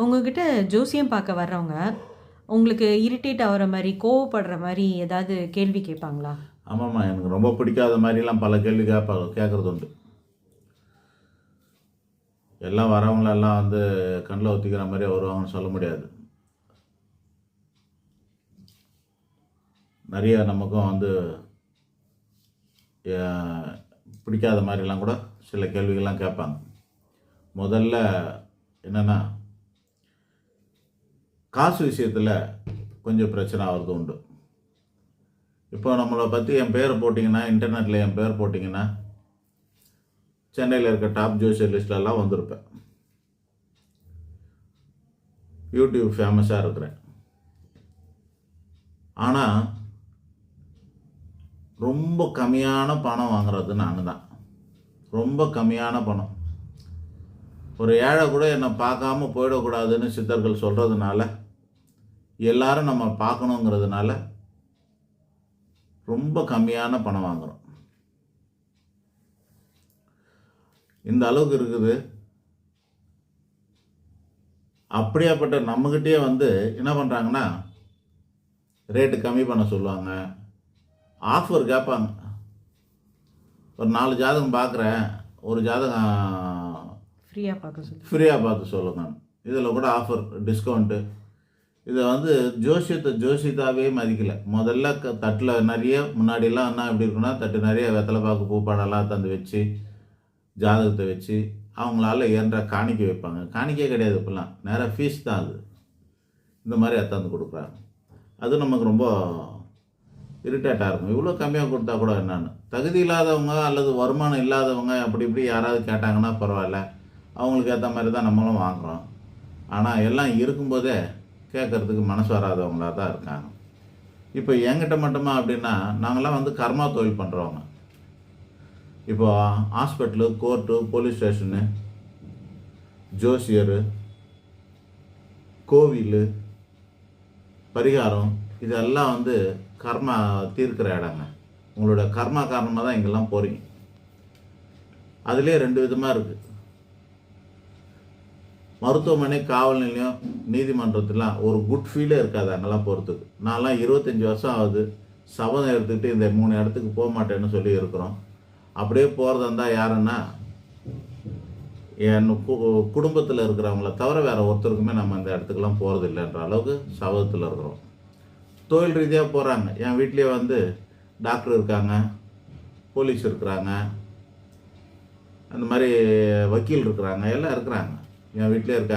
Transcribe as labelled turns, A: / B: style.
A: உங்ககிட்ட ஜோசியம் பார்க்க வர்றவங்க, உங்களுக்கு இரிட்டேட் ஆவுற மாரி, கோவப்படுற மாரி ஏதாவது கேள்வி கேட்பாங்களா?
B: ஆமாம்மா, எனக்கு ரொம்ப பிடிக்காத மாதிரிலாம் பல கேள்வி கேட்குறது உண்டு. எல்லாம் வரவங்களெல்லாம் வந்து கண்ணில் ஒத்திக்கிற மாதிரி வருவாங்கன்னு சொல்ல முடியாது. நிறைய நமக்கும் வந்து பிடிக்காத மாதிரிலாம் கூட சில கேள்விகள்லாம் கேட்பாங்க. முதல்ல என்னென்னா, காசு விஷயத்தில் கொஞ்சம் பிரச்சனை ஆகிறது உண்டு. இப்போ நம்மளை பற்றி என் பேரை போட்டிங்கன்னா, இன்டர்நெட்டில் என் பேர் போட்டிங்கன்னா, சென்னையில் இருக்க டாப் ஜோசியர் லிஸ்ட்லலாம் வந்திருப்பேன். யூடியூப் ஃபேமஸாக இருக்கிறேன். ஆனால் ரொம்ப கம்மியான பணம் வாங்குறது நான் தான். ரொம்ப கம்மியான பணம். ஒரு ஏழை கூட என்னை பார்க்காம போயிடக்கூடாதுன்னு சித்தர்கள் சொல்கிறதுனால, எல்லாரும் நம்ம பார்க்கணுங்கிறதுனால ரொம்ப கம்மியான பணம் வாங்குகிறோம். இந்த அளவுக்கு இருக்குது. அப்படியாப்பட்ட நம்மகிட்டயே வந்து என்ன பண்ணுறாங்கன்னா, ரேட்டு கம்மி பண்ண சொல்லுவாங்க, ஆஃபர் கேட்பாங்க. ஒரு 4 ஜாதகம் பார்க்குறேன், ஒரு ஜாதகம் ஃப்ரீயாக பார்த்து சொல்லுங்க. இதில் கூட ஆஃபர், டிஸ்கவுண்ட்டு. இதை வந்து ஜோசியத்தாகவே மதிக்கலை. முதல்ல தட்டில் நிறைய, முன்னாடிலாம் என்ன எப்படி இருக்குன்னா, தட்டு நிறைய வெத்தலை பாக்கு பூப்பாடெல்லாம் தந்து வச்சு, ஜாதகத்தை வச்சு அவங்களால ஏன்ற காணிக்க வைப்பாங்க. காணிக்கே கிடையாது இப்போலாம், நேராக ஃபீஸ் தான். அது இந்த மாதிரி எடுத்தாந்து கொடுக்குறாங்க. அது நமக்கு ரொம்ப இரிட்டேட்டாக இருக்கும். இவ்வளோ கம்மியாக கொடுத்தா கூட என்னன்னு. தகுதி இல்லாதவங்க அல்லது வருமானம் இல்லாதவங்க அப்படி இப்படி யாராவது கேட்டாங்கன்னா பரவாயில்ல, அவங்களுக்கு ஏற்ற மாதிரி தான் நம்மளும் வாங்குகிறோம். ஆனால் எல்லாம் இருக்கும்போதே கேட்குறதுக்கு மனசு வராதவங்களாக தான் இருக்காங்க. இப்போ என்கிட்ட மட்டுமா அப்படின்னா, நாங்களாம் வந்து கர்மா தொழில் பண்ணுறவங்க. இப்போ ஹாஸ்பிட்டலு, கோர்ட்டு, போலீஸ் ஸ்டேஷனு, ஜோசியர், கோவில், பரிகாரம், இதெல்லாம் வந்து கர்மா தீர்க்கிற இடங்க. உங்களோட கர்மா காரணமாக தான் இங்கெல்லாம் போகிறீங்க. அதுலேயே 2 விதமாக இருக்குது. மருத்துவமனை, காவல் நிலையம், நீதிமன்றத்துலாம் ஒரு குட் ஃபீலே இருக்காது அங்கெல்லாம் போகிறதுக்கு. நான்லாம் 25 வருஷம் ஆகுது சபதம் எடுத்துக்கிட்டு இந்த 3 இடத்துக்கு போக மாட்டேன்னு சொல்லி இருக்கிறோம். அப்படியே போகிறதா இருந்தால் யாருன்னா, என் குடும்பத்தில் இருக்கிறவங்கள தவிர வேறு ஒருத்தருக்குமே நம்ம இந்த இடத்துக்கெல்லாம் போகிறது இல்லைன்ற அளவுக்கு சபதத்தில் இருக்கிறோம். தொழில் ரீதியாக போகிறாங்க. என் வீட்லேயே வந்து டாக்டர் இருக்காங்க, போலீஸ் இருக்கிறாங்க, அந்த மாதிரி வக்கீல் இருக்கிறாங்க, எல்லாம் இருக்கிறாங்க. என் வீட்டிலே இருக்காங்க.